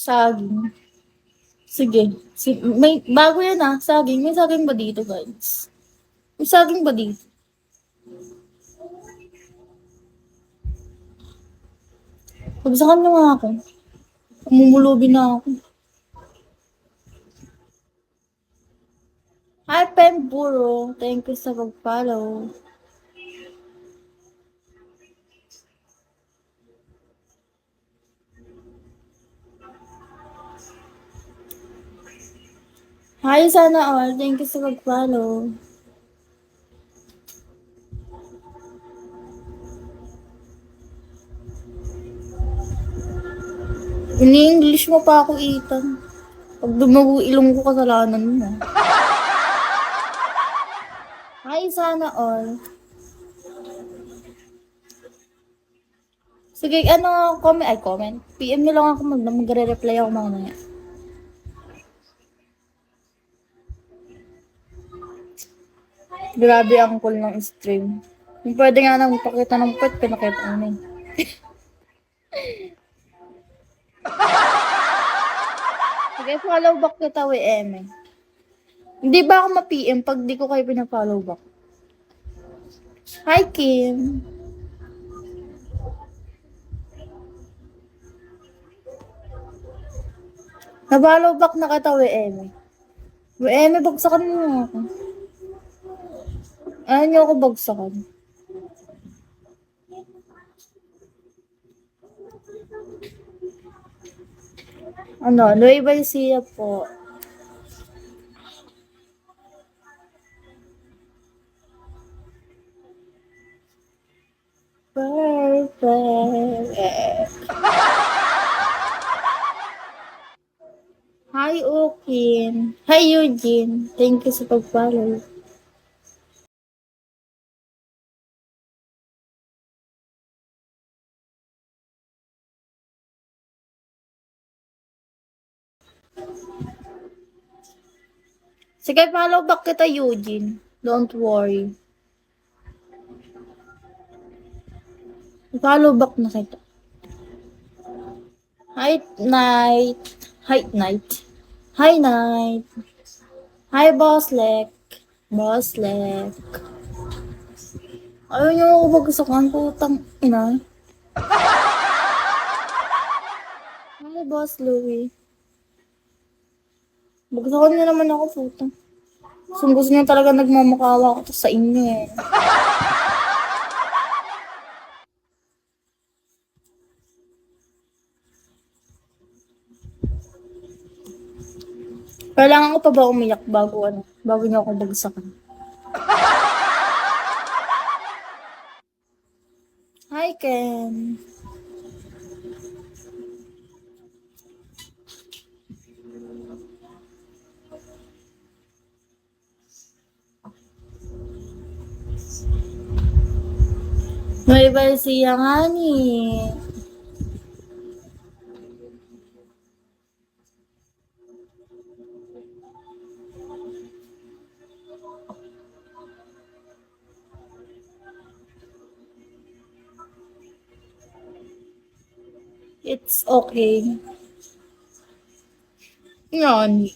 Saging. Sige. May, bago yan saging. May saging ba dito, guys? May saging ba dito? Pagsakan nyo nga ako. Umumulubi na ako. Hi, Pemburo. Thank you sa pag-follow. Hi, sana all. Thank you sa pag-follow. Ini-English mo pa ako, Ethan. Pag dumago ilong ko, kasalanan mo. Hi, sana all. Sige, comment. PM nyo lang ako, magre-reply ako mamaya. Grabe ang cool ng stream. Kung pwede nga nang pakita ng pet, pinakita ko na Sige, follow back kita, WM. Hindi ba ako ma-PM pag di ko kayo pina-follow back? Hi, Kim. Na-follow back na kita, WM. WM, bagsakan mo ako. Ayaw niyo ako bagsakan. Nueva Ecija po. Perfect. Hi, Okin. Hi, Eugene. Thank you sa pag-follow. Sige, follow back kita, Eugene. Don't worry. Follow back na kita. Hi, Night. Hi, Night. Hi, Night. Hi, Bosslek. Bosslek. Ayaw niyo ako bagsakan, putang ina. Hi, Boss Louie. Bagsakan niyo naman ako, putang. Kung gusto niyo talaga nagmamakawa ako sa inyo eh. Kailangan ko pa ba umiyak bago niyo ako bagsakan? Hi, Ken. Nueva Ecija nga ni. It's okay. Yan.